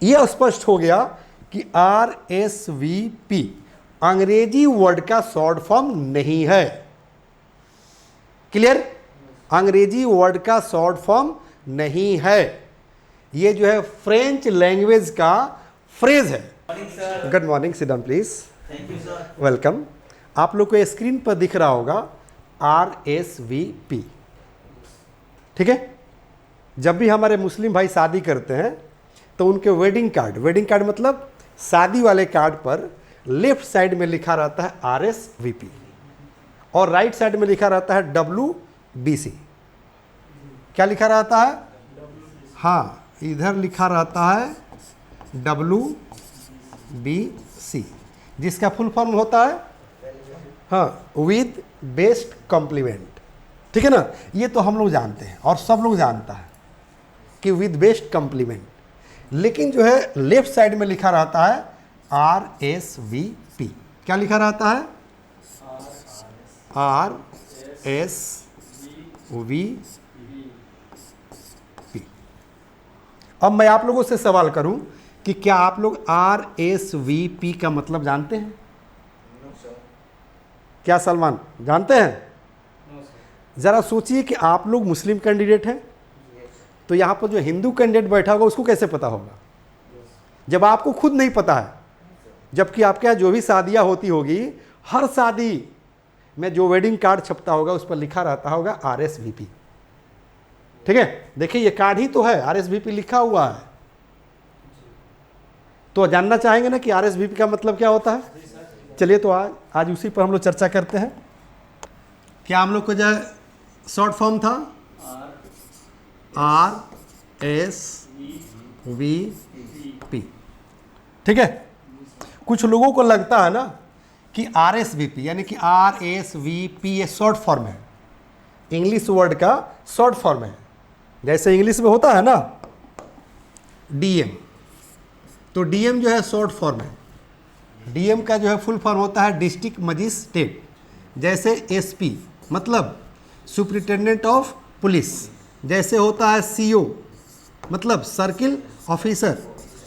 यह स्पष्ट हो गया कि RSVP अंग्रेजी वर्ड का शॉर्ट फॉर्म नहीं है। क्लियर? अंग्रेजी वर्ड का शॉर्ट फॉर्म नहीं है, ये जो है फ्रेंच लैंग्वेज का फ्रेज है। Good morning, sit down please. Thank you sir. Welcome. आप लोग को स्क्रीन पर दिख रहा होगा RSVP, ठीक है। जब भी हमारे मुस्लिम भाई शादी करते हैं तो उनके वेडिंग कार्ड मतलब शादी वाले कार्ड पर लेफ्ट साइड में लिखा रहता है RSVP और राइट साइड में लिखा रहता है WBC। क्या लिखा रहता है? हाँ, इधर लिखा रहता है WBC, जिसका फुल फॉर्म होता है हाँ विद बेस्ट कॉम्प्लीमेंट। ठीक है ना, ये तो हम लोग जानते हैं और सब लोग जानता है कि विद बेस्ट कॉम्प्लीमेंट, लेकिन जो है लेफ्ट साइड में लिखा रहता है RSVP। क्या लिखा रहता है? RSVP। अब मैं आप लोगों से सवाल करूं कि क्या आप लोग RSVP का मतलब जानते हैं? क्या सलमान जानते हैं? जरा सोचिए कि आप लोग मुस्लिम कैंडिडेट हैं तो यहाँ पर जो हिंदू कैंडिडेट बैठा होगा उसको कैसे पता होगा जब आपको खुद नहीं पता है, जबकि आपके यहाँ जो भी शादियाँ होती होगी हर शादी में जो वेडिंग कार्ड छपता होगा उस पर लिखा रहता होगा RSVP। ठीक है, देखिए ये कार्ड ही तो है, RSVP लिखा हुआ है। तो जानना चाहेंगे ना कि RSVP का मतलब क्या होता है? चलिए तो आज उसी पर हम लोग चर्चा करते हैं। क्या हम लोग को जो शॉर्ट फॉर्म था RSVP, ठीक है। कुछ लोगों को लगता है ना कि RSVP यानी कि RSVP ये शॉर्ट फॉर्म है, इंग्लिश वर्ड का शॉर्ट फॉर्म है। जैसे इंग्लिश में होता है ना DM, तो DM जो है शॉर्ट फॉर्म है। DM का जो है फुल फॉर्म होता है डिस्ट्रिक्ट मजिस्ट्रेट। जैसे SP मतलब सुपरिटेंडेंट ऑफ पुलिस, जैसे होता है CO मतलब सर्किल ऑफिसर,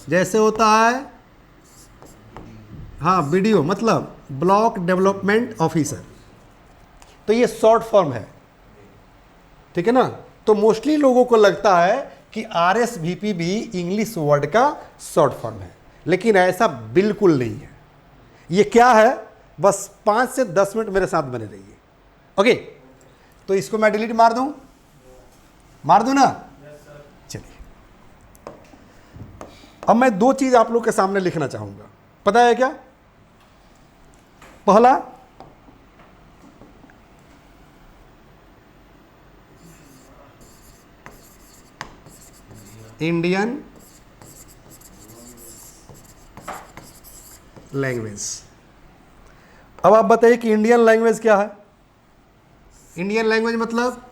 जैसे होता है हाँ BDO मतलब ब्लॉक डेवलपमेंट ऑफिसर। तो ये शॉर्ट फॉर्म है, ठीक है ना। तो मोस्टली लोगों को लगता है कि RSVP भी इंग्लिश वर्ड का शॉर्ट फॉर्म है, लेकिन ऐसा बिल्कुल नहीं है। ये क्या है, बस 5 से 10 मिनट मेरे साथ बने रहिए। ओके, तो इसको मैं डिलीट मार दूं ना? चलिए, अब मैं 2 चीज आप लोग के सामने लिखना चाहूंगा, पता है क्या? पहला, इंडियन लैंग्वेज। अब आप बताइए कि इंडियन लैंग्वेज क्या है? इंडियन लैंग्वेज मतलब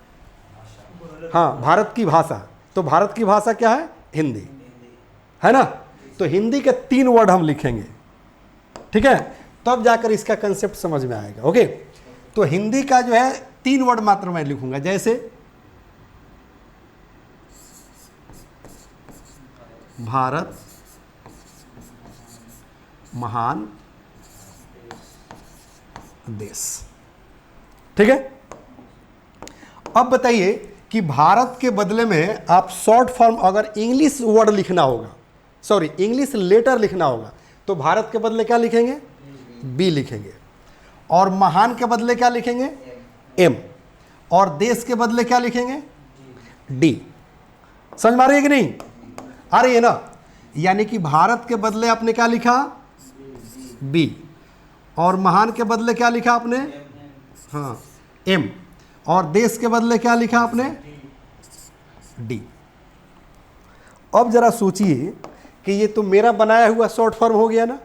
हाँ भारत की भाषा। तो भारत की भाषा क्या है? हिंदी, है ना। तो हिंदी के 3 वर्ड हम लिखेंगे, ठीक है, तब जाकर इसका कंसेप्ट समझ में आएगा। ओके, तो हिंदी का जो है 3 वर्ड मात्र मैं लिखूंगा, जैसे भारत महान देश, ठीक है। अब बताइए कि भारत के बदले में आप शॉर्ट फॉर्म अगर इंग्लिश वर्ड लिखना होगा, सॉरी इंग्लिश लेटर लिखना होगा, तो भारत के बदले क्या लिखेंगे? B लिखेंगे। और महान के बदले क्या लिखेंगे? M। और देश के बदले क्या लिखेंगे? D। समझ में आ रही है कि नहीं? आ रही है ना। यानी कि भारत के बदले आपने क्या लिखा? B। और महान के बदले क्या लिखा आपने? हाँ M। और देश के बदले क्या लिखा आपने? D। अब जरा सोचिए कि ये तो मेरा बनाया हुआ शॉर्ट फॉर्म हो गया ना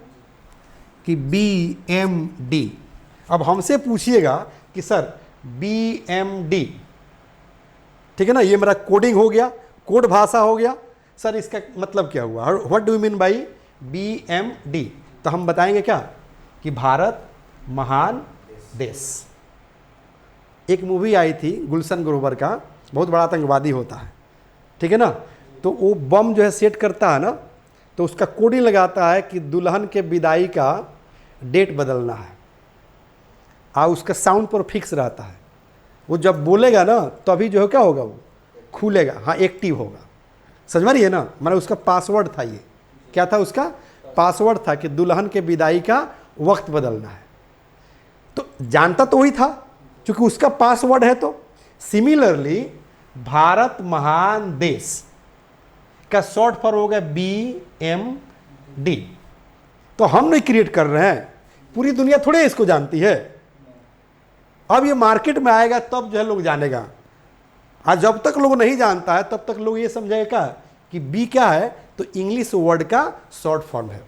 कि BMD। अब हमसे पूछिएगा कि सर BMD, ठीक है ना, ये मेरा कोडिंग हो गया, कोड भाषा हो गया, सर इसका मतलब क्या हुआ? What do you mean by BMD? तो हम बताएंगे क्या कि भारत महान देश। एक मूवी आई थी गुलशन ग्रोवर का, बहुत बड़ा आतंकवादी होता है, ठीक है ना। तो वो बम जो है सेट करता है ना, तो उसका कोडिंग लगाता है कि दुल्हन के विदाई का डेट बदलना है, और उसका साउंड पर फिक्स रहता है। वो जब बोलेगा ना तभी जो है क्या होगा, वो खुलेगा, हाँ एक्टिव होगा। समझ में रही है ना, मतलब उसका पासवर्ड था, ये क्या था, उसका पासवर्ड था कि दुल्हन के विदाई का वक्त बदलना है। तो जानता तो वही था क्योंकि उसका पासवर्ड है। तो सिमिलरली भारत महान देश का शॉर्ट फॉर्म हो गया BMD। तो हम नहीं क्रिएट कर रहे हैं, पूरी दुनिया थोड़े इसको जानती है। अब ये मार्केट में आएगा तब जो है लोग जानेगा, आज जब तक लोग नहीं जानता है तब तक लोग ये समझेगा कि बी क्या है, तो इंग्लिश वर्ड का शॉर्ट फॉर्म है।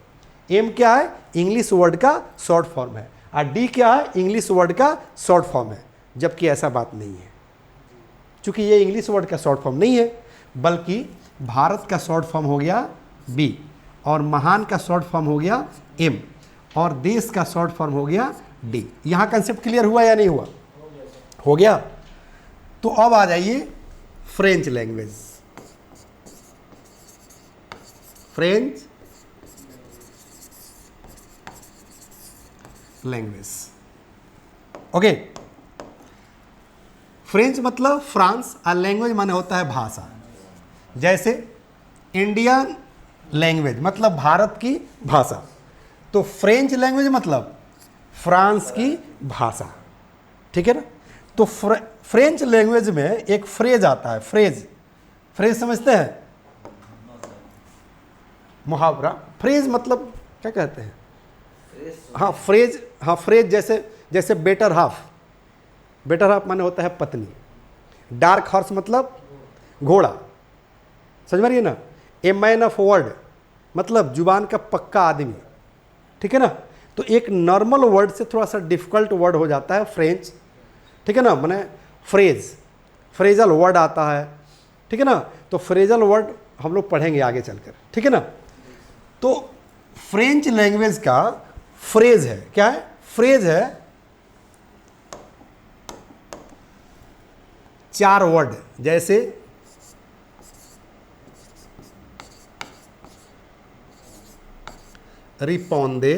एम क्या है, इंग्लिश वर्ड का शॉर्ट फॉर्म है। और डी क्या है, इंग्लिश वर्ड का शॉर्ट फॉर्म है। जबकि ऐसा बात नहीं है, क्योंकि ये इंग्लिश वर्ड का शॉर्ट फॉर्म नहीं है, बल्कि भारत का शॉर्ट फॉर्म हो गया बी, और महान का शॉर्ट फॉर्म हो गया एम, और देश का शॉर्ट फॉर्म हो गया डी। यहां कंसेप्ट क्लियर हुआ या नहीं हुआ? हो गया। तो अब आ जाइए French language. French language, okay. French मतलब फ्रांस, और लैंग्वेज माने होता है भाषा। जैसे इंडियन लैंग्वेज मतलब भारत की भाषा, तो फ्रेंच लैंग्वेज मतलब फ्रांस की भाषा, ठीक है ना। तो फ्रेंच लैंग्वेज में एक फ्रेज आता है, फ्रेज। फ्रेज समझते हैं, मुहावरा। फ्रेज मतलब क्या कहते हैं? हाँ फ्रेज, हाँ फ्रेज जैसे बेटर हाफ। बेटर हाफ माने होता है पत्नी। डार्क हॉर्स मतलब घोड़ा, समझ में रही है ना। ए मैन ऑफ वर्ड मतलब जुबान का पक्का आदमी, ठीक है ना। तो एक नॉर्मल वर्ड से थोड़ा सा डिफिकल्ट वर्ड हो जाता है फ्रेंच, ठीक है ना। माने फ्रेज, फ्रेजल वर्ड आता है, ठीक है ना। तो फ्रेजल वर्ड हम लोग पढ़ेंगे आगे चलकर, ठीक है ना। तो फ्रेंच लैंग्वेज का फ्रेज है, क्या है? फ्रेज है 4 वर्ड, जैसे रिपोंदे,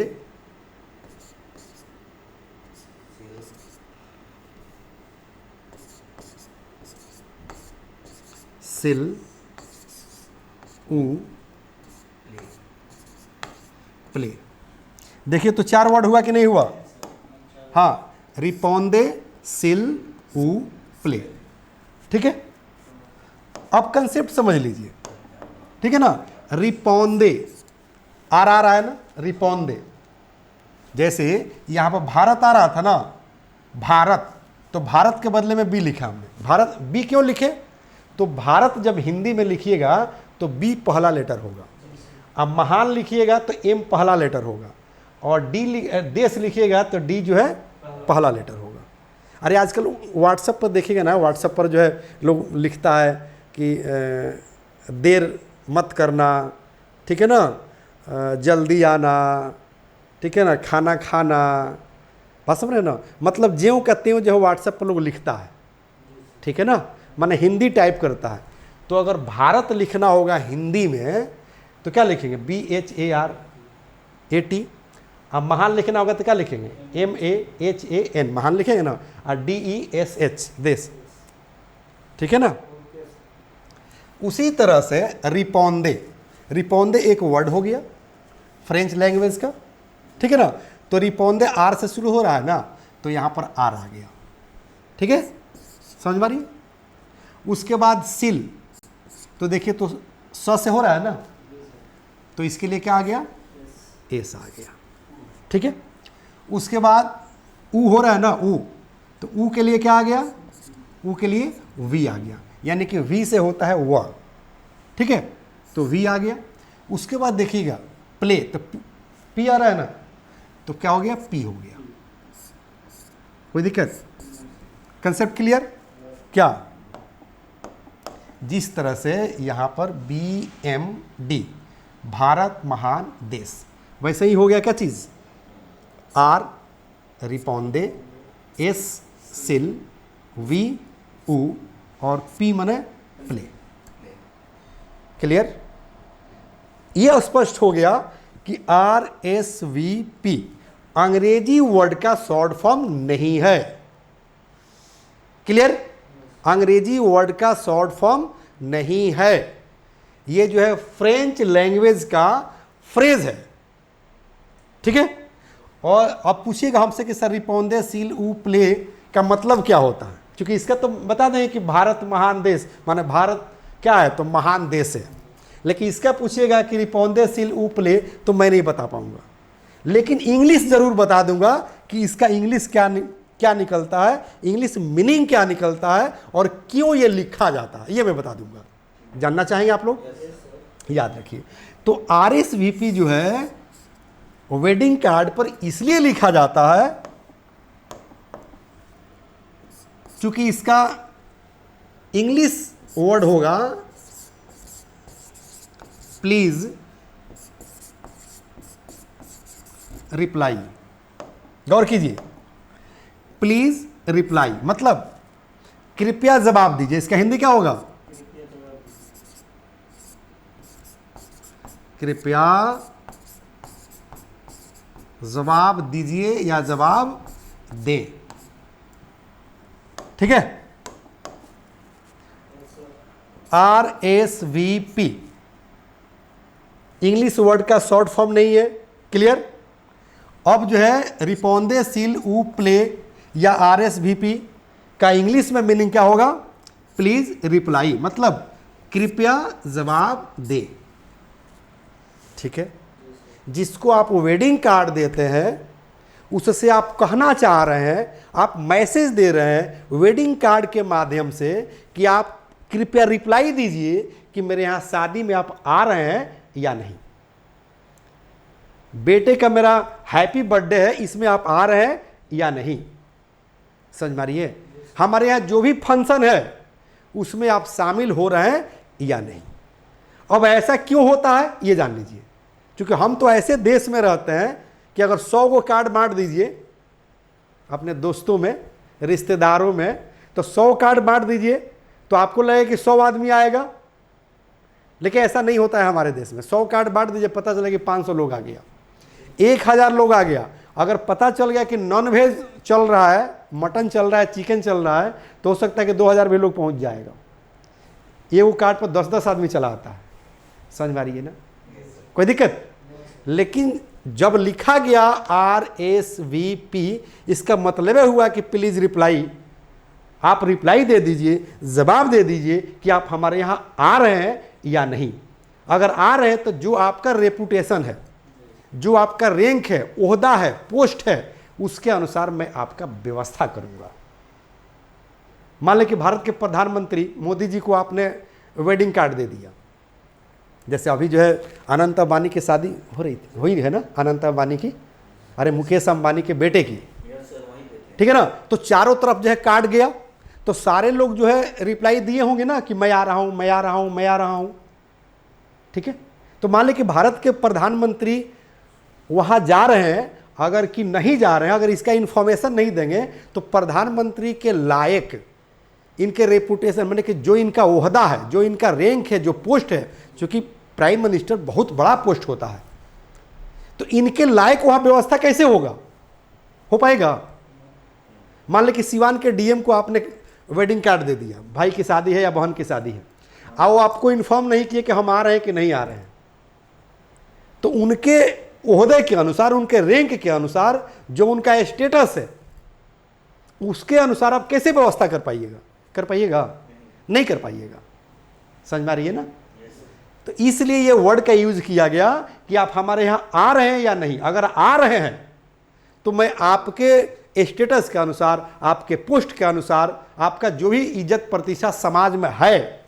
सिल, ऊ, प्ले। देखिए तो 4 वर्ड हुआ कि नहीं हुआ? हाँ, रिपोंदे, सिल, ऊ, प्ले, ठीक है। अब कंसेप्ट समझ लीजिए, ठीक है ना। रिपोंदे, आर आ रहा है ना, रिपोंदे। जैसे यहां पर भारत आ रहा था ना, भारत, तो भारत के बदले में बी लिखा हमने। भारत, बी क्यों लिखे? तो भारत जब हिंदी में लिखिएगा तो बी पहला लेटर होगा, अब महान लिखिएगा तो एम पहला लेटर होगा, और डी देश लिखिएगा तो डी जो है पहला लेटर होगा। अरे आजकल व्हाट्सएप पर देखिएगा ना, व्हाट्सएप पर जो है लोग लिखता है कि देर मत करना, ठीक है ना, जल्दी आना, ठीक है ना, खाना खाना, बात समझ रहे ना। मतलब ज्यों का त्यों जो है व्हाट्सएप पर लोग लिखता है, ठीक है ना, माने हिंदी टाइप करता है। तो अगर भारत लिखना होगा हिंदी में तो क्या लिखेंगे? BHARAT। अब महान लिखना होगा तो क्या लिखेंगे? MAHAN, महान लिखेंगे ना, और DESH, देश, ठीक है ना। उसी तरह से रिपोंदे, रिपोंदे एक वर्ड हो गया फ्रेंच लैंग्वेज का, ठीक है ना। तो रिपोंदे आर से शुरू हो रहा है ना, तो यहाँ पर आर आ गया, ठीक है, समझ में आ रही है। उसके बाद सिल, तो देखिए तो स से हो रहा है ना, तो इसके लिए क्या आ गया? एस आ गया, ठीक है। उसके बाद ऊ हो रहा है ना, ऊ, तो ऊ के लिए क्या आ गया? ऊ के लिए वी आ गया, यानी कि वी से होता है व, ठीक है, तो वी आ गया। उसके बाद देखिएगा प्ले, तो पी आ रहा है ना, तो क्या हो गया? पी हो गया। कोई दिक्कत? Concept clear? क्या? जिस तरह से यहाँ पर BMD, भारत महान देश, वैसे ही हो गया क्या चीज़? आर रिपोंदे, एस सिल, वी ऊ, और पी मने प्ले। क्लियर? ये स्पष्ट हो गया कि RSVP अंग्रेजी वर्ड का शॉर्ट फॉर्म नहीं है। क्लियर? अंग्रेजी वर्ड का शॉर्ट फॉर्म नहीं है, ये जो है फ्रेंच लैंग्वेज का फ्रेज है। ठीक है? और अब पूछिएगा हमसे कि सर रिपोंदे सील ऊ प्ले का मतलब क्या होता है, क्योंकि इसका तो बता दें कि भारत महान देश, माने भारत क्या है तो महान देश है, लेकिन इसका पूछिएगा कि रिपोंदे सील ऊ प्ले तो मैं नहीं बता पाऊंगा, लेकिन इंग्लिश जरूर बता दूंगा कि इसका इंग्लिश क्या निकलता है, इंग्लिश मीनिंग क्या निकलता है और क्यों ये लिखा जाता है, ये मैं बता दूंगा। जानना चाहेंगे आप लोग? याद रखिए। तो RSVP जो है वेडिंग कार्ड पर इसलिए लिखा जाता है क्योंकि इसका इंग्लिश वर्ड होगा प्लीज रिप्लाई। गौर कीजिए, प्लीज रिप्लाई मतलब कृपया जवाब दीजिए। इसका हिंदी क्या होगा? कृपया जवाब दीजिए या जवाब दें। ठीक है? RSVP इंग्लिश वर्ड का शॉर्ट फॉर्म नहीं है। क्लियर? अब जो है रिपोंदे सील ऊ प्ले या RSVP का इंग्लिश में मीनिंग क्या होगा? प्लीज रिप्लाई मतलब कृपया जवाब दे। ठीक है? जिसको आप वेडिंग कार्ड देते हैं उससे आप कहना चाह रहे हैं, आप मैसेज दे रहे हैं वेडिंग कार्ड के माध्यम से कि आप कृपया रिप्लाई दीजिए कि मेरे यहाँ शादी में आप आ रहे हैं या नहीं। बेटे का मेरा हैप्पी बर्थडे है, इसमें आप आ रहे हैं या नहीं। समझ मारिए, हमारे यहाँ जो भी फंक्शन है उसमें आप शामिल हो रहे हैं या नहीं। अब ऐसा क्यों होता है ये जान लीजिए, क्योंकि हम तो ऐसे देश में रहते हैं कि अगर 100 को कार्ड बांट दीजिए अपने दोस्तों में, रिश्तेदारों में, तो 100 कार्ड बांट दीजिए तो आपको लगेगा कि 100 आदमी आएगा, लेकिन ऐसा नहीं होता है हमारे देश में। 100 कार्ड बांट दीजिए, पता चला कि 500 लोग आ गया, 1000 लोग आ गया। अगर पता चल गया कि नॉन वेज चल रहा है, मटन चल रहा है, चिकन चल रहा है, तो हो सकता है कि 2000 भी लोग पहुंच जाएगा। ये वो कार्ड पर 10-10 आदमी चला आता है। समझ में आ रही है ना? कोई दिक्कत? लेकिन जब लिखा गया RSVP, इसका मतलब हुआ कि प्लीज रिप्लाई, आप रिप्लाई दे दीजिए, जवाब दे दीजिए कि आप हमारे यहाँ आ रहे हैं या नहीं। अगर आ रहे हैं तो जो आपका रेपुटेशन है, जो आपका रैंक है, ओहदा है, पोस्ट है, उसके अनुसार मैं आपका व्यवस्था करूंगा। मान लें कि भारत के प्रधानमंत्री मोदी जी को आपने वेडिंग कार्ड दे दिया, जैसे अभी जो है अनंत अंबानी की शादी हुई है ना, अनंत अंबानी की, अरे मुकेश अंबानी के बेटे की, ठीक है ना। तो चारों तरफ जो है कार्ड गया, तो सारे लोग जो है रिप्लाई दिए होंगे ना कि मैं आ रहा हूं, मैं आ रहा हूं, मैं आ रहा हूं। ठीक है? तो मान लें कि भारत के प्रधानमंत्री वहां जा रहे हैं, अगर कि नहीं जा रहे हैं, अगर इसका इंफॉर्मेशन नहीं देंगे तो प्रधानमंत्री के लायक, इनके रेपुटेशन, माने कि जो इनका ओहदा है, जो इनका रैंक है, जो पोस्ट है, क्योंकि प्राइम मिनिस्टर बहुत बड़ा पोस्ट होता है, तो इनके लायक वहां व्यवस्था कैसे होगा? हो पाएगा? मान लें कि सिवान के डीएम को आपने वेडिंग कार्ड दे दिया, भाई की शादी है या बहन की शादी है, और वो आपको इन्फॉर्म नहीं किए कि हम आ रहे हैं कि नहीं आ रहे हैं, तो उनके ओहदे के अनुसार, उनके रैंक के अनुसार, जो उनका स्टेटस है, उसके अनुसार आप कैसे व्यवस्था कर पाइएगा? कर पाइएगा? नहीं कर पाइएगा। समझ में आ रही है ना? तो इसलिए ये वर्ड का यूज किया गया कि आप हमारे यहां आ रहे हैं या नहीं। अगर आ रहे हैं तो मैं आपके स्टेटस के अनुसार, आपके पोस्ट के अनुसार, आपका जो भी इज्जत प्रतिष्ठा समाज में है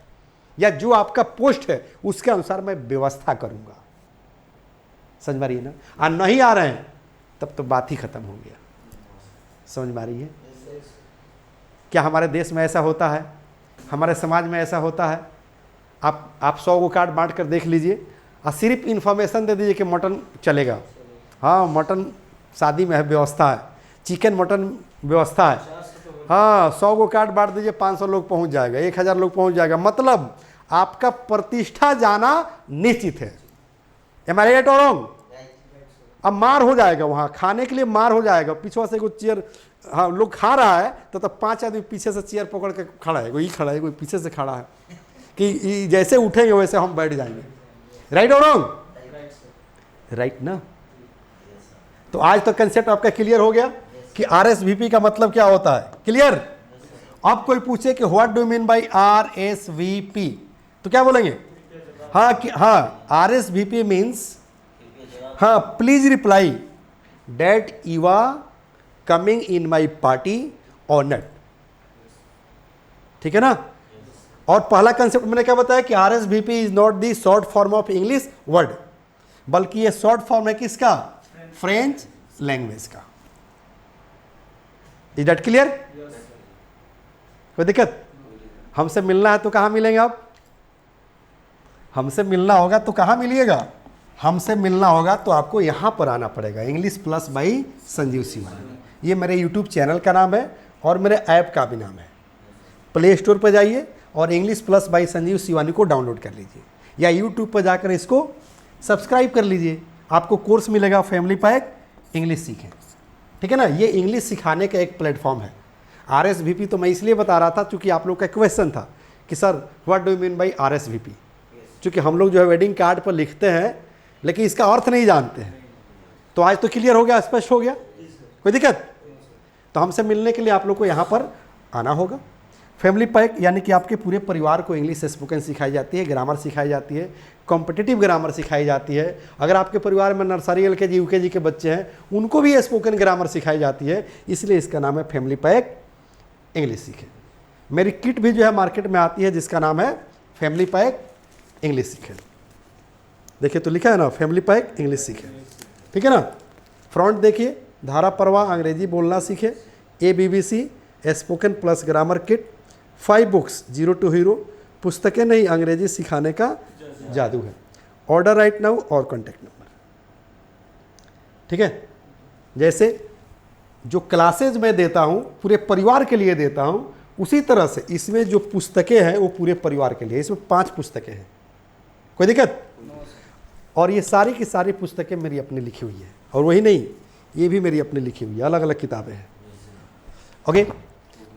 या जो आपका पोस्ट है उसके अनुसार मैं व्यवस्था करूंगा। समझ में आ रही है ना? और नहीं आ रहे हैं तब तो बात ही खत्म हो गया। समझ में आ रही है? क्या हमारे देश में ऐसा होता है? हमारे समाज में ऐसा होता है? आप 100 को कार्ड बांट कर देख लीजिए और सिर्फ इन्फॉर्मेशन दे दीजिए कि मटन चलेगा, हाँ मटन शादी में है, व्यवस्था है, चिकन मटन व्यवस्था है, हाँ 100 को कार्ड बांट दीजिए, 500 लोग पहुंच जाएगा, 1000 लोग पहुंच जाएगा। मतलब आपका प्रतिष्ठा जाना निश्चित है। एम आई राइट और रॉन्ग? अब मार हो जाएगा, वहाँ खाने के लिए मार हो जाएगा, पीछे से कुछ चेयर, हाँ लोग खा रहा है तो 5 आदमी पीछे से चेयर पकड़ के खड़ा है, कोई खड़ा है, कोई पीछे से खड़ा है कि जैसे उठेंगे वैसे हम बैठ जाएंगे। राइट और रॉन्ग? राइट ना? तो आज तो कंसेप्ट आपका क्लियर हो गया कि RSVP का मतलब क्या होता है। क्लियर? अब कोई पूछे कि what do mean by RSVP, तो क्या बोलेंगे? हाँ कि हाँ, RSVP मीन्स, हाँ please reply that you are coming in my party और नॉट। ठीक है ना? और पहला कंसेप्ट मैंने क्या बताया कि RSVP is not the short form of English word, बल्कि ये शॉर्ट फॉर्म है किसका? फ्रेंच लैंग्वेज का। Is that clear? कोई दिक्कत? हमसे मिलना है तो कहाँ मिलेंगे आप? हमसे मिलना होगा तो कहाँ मिलिएगा? हमसे मिलना होगा तो आपको यहाँ पर आना पड़ेगा, English plus by Sanjeev Shivani. ये मेरे यूट्यूब चैनल का नाम है और मेरे ऐप का भी नाम है। प्ले स्टोर पर जाइए और English plus by Sanjeev Shivani को डाउनलोड कर लीजिए, या यूट्यूब पर जाकर इसको सब्सक्राइब कर लीजिए। आपको कोर्स मिलेगा फैमिली पैक इंग्लिश सीखें। ठीक है ना? ये इंग्लिश सिखाने का एक प्लेटफॉर्म है। RSVP तो मैं इसलिए बता रहा था क्योंकि आप लोग का क्वेश्चन था कि sir what do you mean by RSVP, क्योंकि हम लोग जो है वेडिंग कार्ड पर लिखते हैं लेकिन इसका अर्थ नहीं जानते हैं। तो आज तो क्लियर हो गया, स्पष्ट हो गया, कोई दिक्कत? तो हमसे मिलने के लिए आप लोग को यहाँ पर आना होगा। फैमिली पैक यानी कि आपके पूरे परिवार को इंग्लिश स्पोकन सिखाई जाती है, ग्रामर सिखाई जाती है, कॉम्पिटिटिव ग्रामर सिखाई जाती है। अगर आपके परिवार में नर्सरी LKG UKG के बच्चे हैं उनको भी स्पोकन ग्रामर सिखाई जाती है, इसलिए इसका नाम है फैमिली पैक इंग्लिश सीखे। मेरी किट भी जो है मार्केट में आती है जिसका नाम है फैमिली पैक इंग्लिश सीखे। देखिए तो लिखा है ना, फैमिली पैक इंग्लिश सीखे। ठीक है ना? फ्रंट देखिए, धारा प्रवाह अंग्रेजी बोलना सीखे, ABBC spoken plus grammar kit, 5 books 0 to hero, पुस्तकें नहीं अंग्रेजी सिखाने का जादू है। ऑर्डर राइट नाउ और कॉन्टैक्ट नंबर। ठीक है? जैसे जो क्लासेज मैं देता हूँ पूरे परिवार के लिए देता हूँ, उसी तरह से इसमें जो पुस्तकें हैं वो पूरे परिवार के लिए। इसमें 5 पुस्तकें हैं, कोई दिक्कत? और ये सारी की सारी पुस्तकें मेरी अपनी लिखी हुई है, और वही नहीं, ये भी मेरी अपनी लिखी हुई है, अलग अलग किताबें हैं। ओके,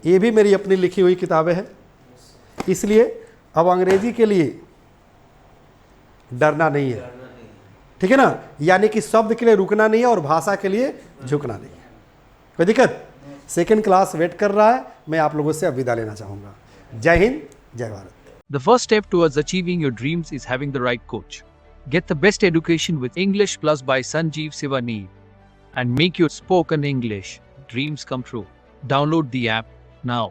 ये भी मेरी अपनी लिखी हुई किताबें हैं। इसलिए अब अंग्रेजी के लिए डरना नहीं है। ठीक है ना? यानी कि शब्द के लिए रुकना नहीं है और भाषा के लिए झुकना नहीं है। कोई दिक्कत? सेकेंड क्लास वेट कर रहा है, मैं आप लोगों से अब विदा लेना चाहूँगा। जय हिंद, जय Bharat. The first step towards achieving your dreams is having the right coach. Get the best education with English Plus by Sanjeev Sivani and make your spoken English dreams come true. Download the app now.